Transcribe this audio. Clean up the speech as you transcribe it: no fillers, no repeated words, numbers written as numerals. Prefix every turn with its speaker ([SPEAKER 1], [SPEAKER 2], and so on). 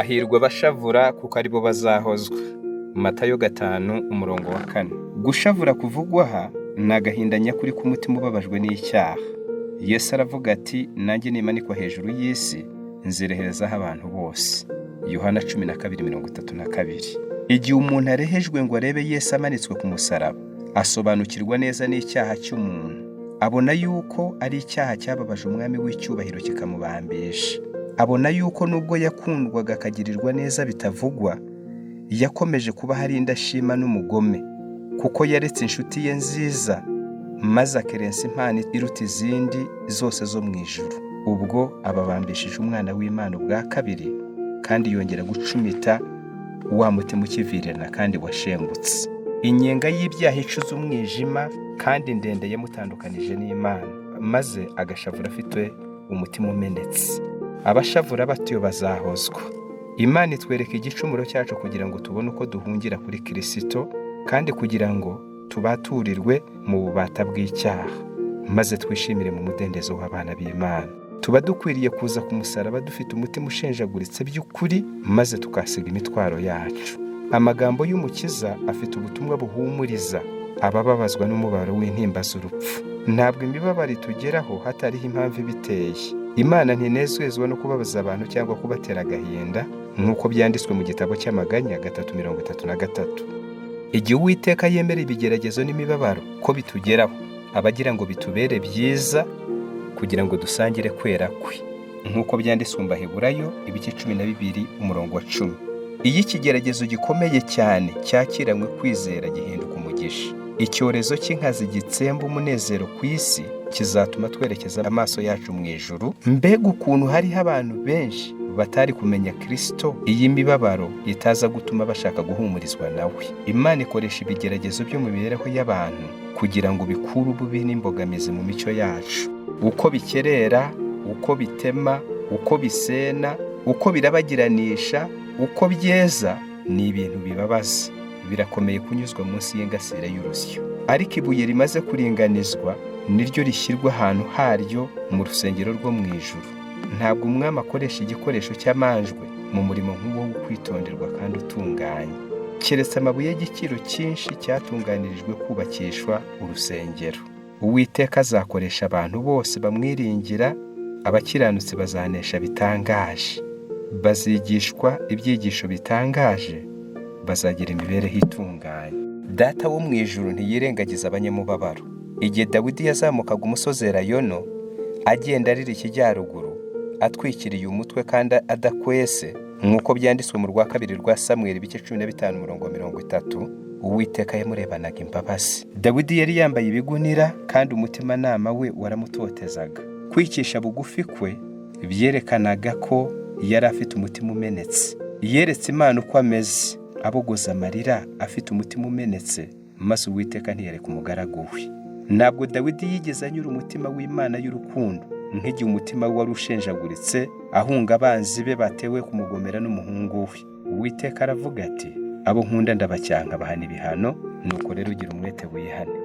[SPEAKER 1] Hahirwa abashavura kuko aribo bazahozwa. Matayo 5:4. Gushavura kuvugwa aha ni agahinda nyakuri k'umutima ubabajwe n'icyaha. Yesu aravuga ati, nanjye nimanikwa hejuru y'isi nzireherezaho abantu bose. Yohana 12:32. Igihe umuntu arehejwe ngo arebe Yesu amanitswe ku musaraba, asobanukirwa neza n'icyaha cy'umuntu. Abona yuko ari icyaha cyababaje umwami w'icyubahiro kikamubambisha. Abona yuko nubwo yakundwaga akagirirwa neza bitavugwa, yakomeje kuba hari indashima n'umugome, kuko yaretse inshuti ye nziza maze akerensa impano iruta izindi zose zo mu ijuru. Ubwo ababambishije umwana w'Imana ubwa kabiri, kandi yongera gucumita wa mutima ukivirirana kandi washengutse. Inyenga y'ibyaha icuza umwijima kandi ndende yamutandukanije n'Imana, maze agashavura afite umutima umenetse. Abashavura batyo bazahozwa. Imana itwereka igicumuro cyacu kugira ngo tubone uko duhungira kuri Kristo, kandi kugira ngo tubaturirwe mu bubata bw'icyaha, maze twishimire mu mudendezo w'abana b'Imana. Tuba dukwiriye kuza ku musaraba dufite umutima ushenjaguritse by'ukuri, maze tukasiga imitwaro yacu. Amagambo y'Umukiza afite ubutumwa buhumuriza abababazwa n'umubabaro w'intimba z'urupfu. Ntabwo imibabaro itugeraho hatariho impamvu ibiteye. Imana ntinezezwa no kubabaza abantu cyangwa kubatera agahinda, nk'uko byanditswe mu gitabo cy'Amaganya 3:33. Igihe Uwiteka yemera ibigeragezo n'imibabaro ko bitugeraho, abagira ngo bitubere byiza kugira ngo dusangire kwera kwe, nk'uko byanditswe mu Baheburayo 12:10. Iyo ikigeragezo gikomeye cyane cyakiranywe kwizera gihinduka umugisha. Icyorezo cy'inkazi gitsemba umunezero ku isi kizatuma twerekeza amaso yacu mu ijuru. Mbega ukuntu hariho abantu benshi batari kumenya Kristo, iyi mibabaro itaza gutuma bashaka guhumurizwa nawe. Imana ikoresha ibigeragezo byo mu mibereho y'abantu kugira ngo bikure ububi n'imbogamizi mu mico yacu. Uko bikerera, uko bitema, uko bisena, uko birabagiranisha, uko byeza, ni ibintu bibabaza. Birakomeye kunyuzwa munsi y'ingasire y'urusyo. Ariko ibuye rimaze kuringanizwa niryo rishyirwa ahantu haryo mu rusengero rwo mu ijuru. Ntabwo umwami akoresha igikoresho cy'amanjwe mu murimo nk'uwo wo kwitonderwa kandi utunganye, keretse amabuye y'igiciro cyinshi cyatunganirijwe kubakishwa urusengero. Uwiteka azakoresha abantu bose bamwiringira. Abakiranutsi bazanesha bitangaje, bazigishwa ibyigisho bitangaje, bazagira imibereho itunganye. Data wo mu ijuru ntiyirengagiza abanyamubabaro. Igihe Dawidi yazamukaga umusozi Elayono agenda arira ikijyaruguru, atwikiriye umutwe kandi adakwese, nk'uko byanditswe mu rwa kabiri rwa Samweli 15:30, Uwiteka yamurebanaga imbabazi. Dawidi yari yambaye ibigunira kandi umutimanama we waramutotezaga. Kwicisha bugufi kwe byerekanaga ko yari afite umutima umenetse. Yeretse Imana uko ameze, abogoza amarira afite umutima umenetse, maze Uwiteka ntiyareka umugaragu we. Ntabwo Dawidi yigeze anyura umutima w'Imana y'urukundo, nk'igihe umutima we wari ushenjaguritse ahunga abanzi be batewe kumugomera n'umuhungu we. Uwiteka aravuga ati, abo nkunda ndabacyanka bahana ibihano, nuko rero ugira umwete wihane.